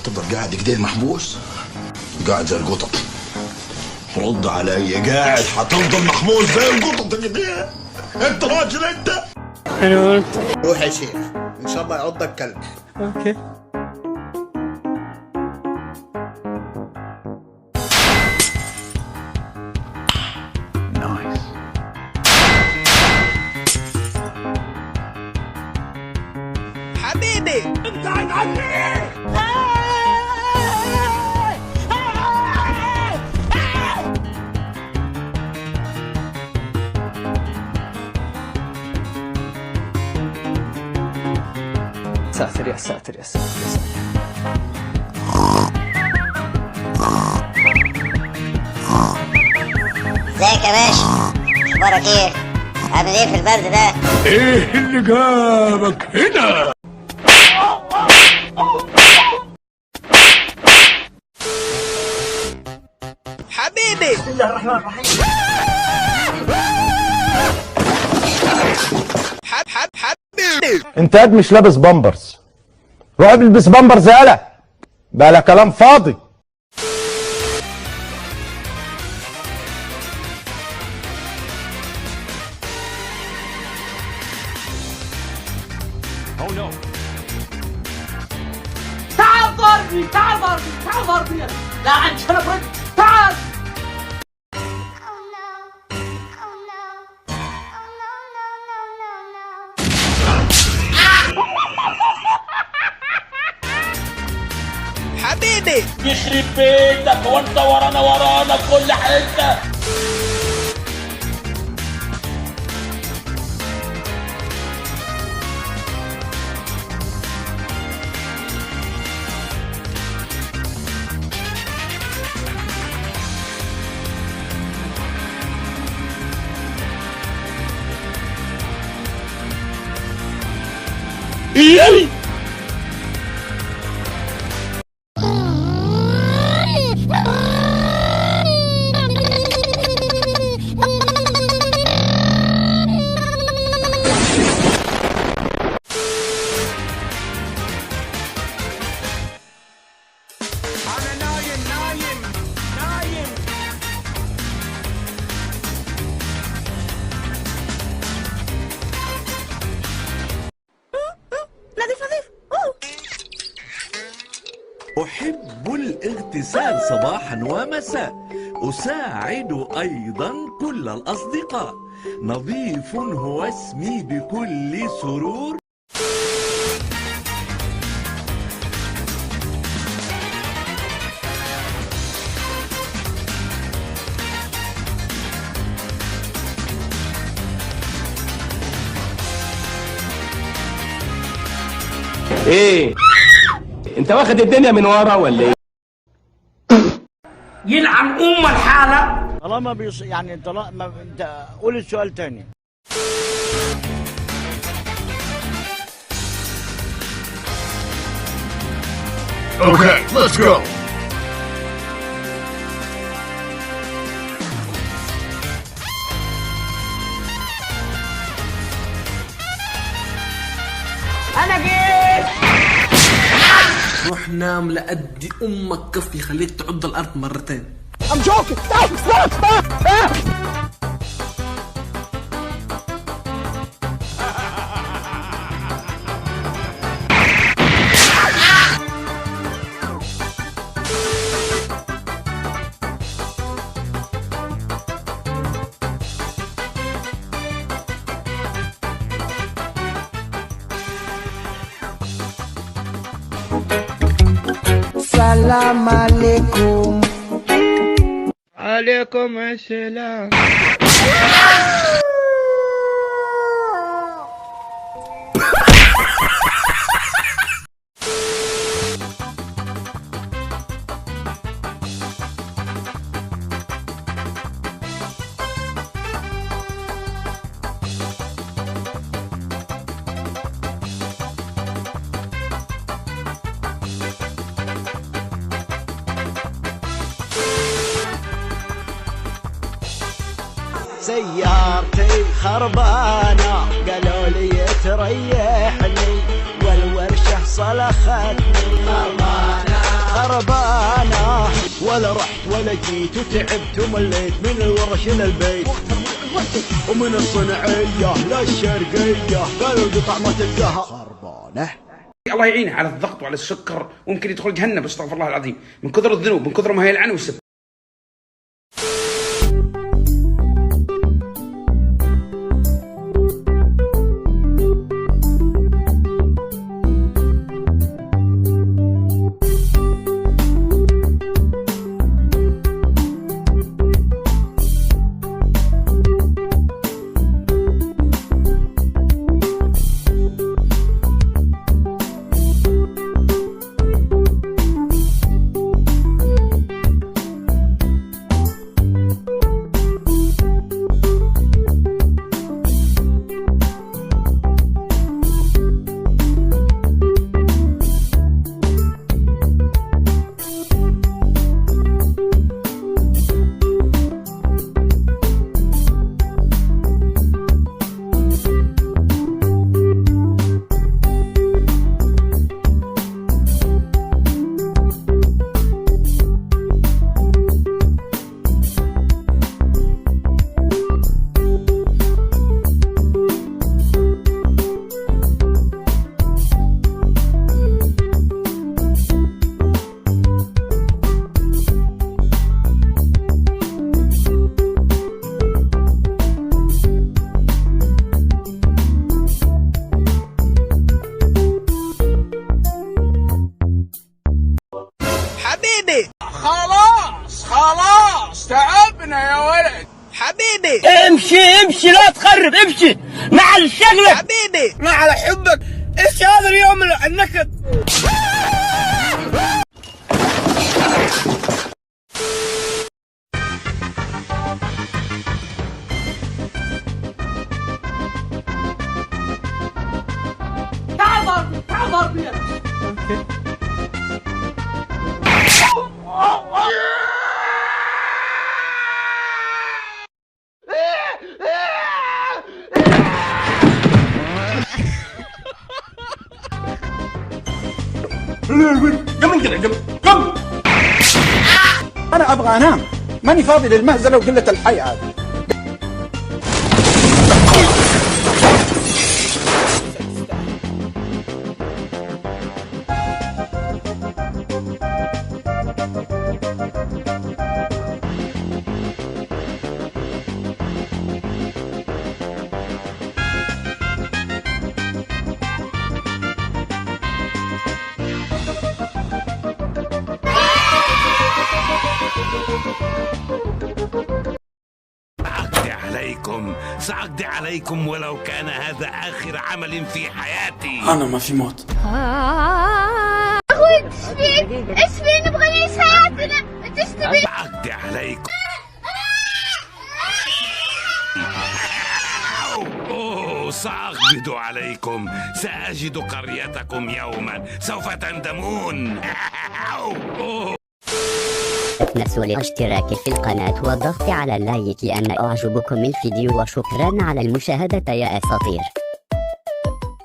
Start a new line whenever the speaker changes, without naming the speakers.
هتفضل قاعد كده محبوس؟ قاعد زي القطط. رد عليا، قاعد هتفضل محبوس زي القطط كده؟ انت راجل انت؟
انا قلت
روح يا شيخ، ان شاء الله يعضك كلب.
اوكي.
حبيبي انت عني.
ساتر يا ساتر يا ساتر يا ساتر.
ازيك يا باشا؟ اخبارك ايه؟ عامل ايه في البرد ده؟
ايه اللي جابك هنا؟
حبيبي بسم الله الرحمن الرحيم. حبيبي
انت قاعد مش لابس بامبرز، روح البس بامبرز يالا، بقى كلام فاضي.
تعال ضربني، تعال ضربني، تعال ضربني. لا عن شرف، تعال.
حبيبي
يخرب بيتك وانت ورانا في كل حته.
ايه؟
أحب الاغتسال صباحا ومساء، أساعد أيضا كل الأصدقاء، نظيف هو اسمي بكل سرور.
ايه انت واخد الدنيا من ورا ولا ايه؟
يلعن الحاله.
طالما يعني طالما انت قول السؤال تاني.
Okay, let's go.
انا جيت.
روح نام لأدي أمك كفي خليك تعض الأرض مرتين.
I'm joking. Stop.
السلام عليكم.
عليكم السلام.
سيارتي خربانة قالوا لي تريحني والورشة صلختني. خربانة خربانة، ولا رحت ولا جيت وتعبت ومليت من الورش للبيت ومن الصناعية للشرقية، قالوا دي طعمة القهوة خربانة.
الله يعينه على الضغط وعلى السكر، وممكن يدخل جهنم استغفر الله العظيم من كثر الذنوب، من كثر ما هي يلعن ويسب.
خلاص تعبنا يا ولد.
حبيبي
امشي لا تخرب، امشي مع الشغلة حبيبي، ما على حبك. ايش هذا اليوم النكد؟
تعال ضربني.
انا ابغى انام، ماني فاضي للمهزله وقله الحي هذه.
سأقضي عليكم ولو كان هذا آخر عمل في حياتي.
أنا ما في موت.
أخوي إيش فيك؟ إيش فيك؟ نبغى نعيش حياتنا، أنت إيش تبي؟
سأقضي عليكم. سأقبض عليكم، سأجد قريتكم يوما سوف تندمون.
لا تنسوا الاشتراك في القناة والضغط على اللايك أن أعجبكم الفيديو، وشكرا على المشاهدة يا أساطير.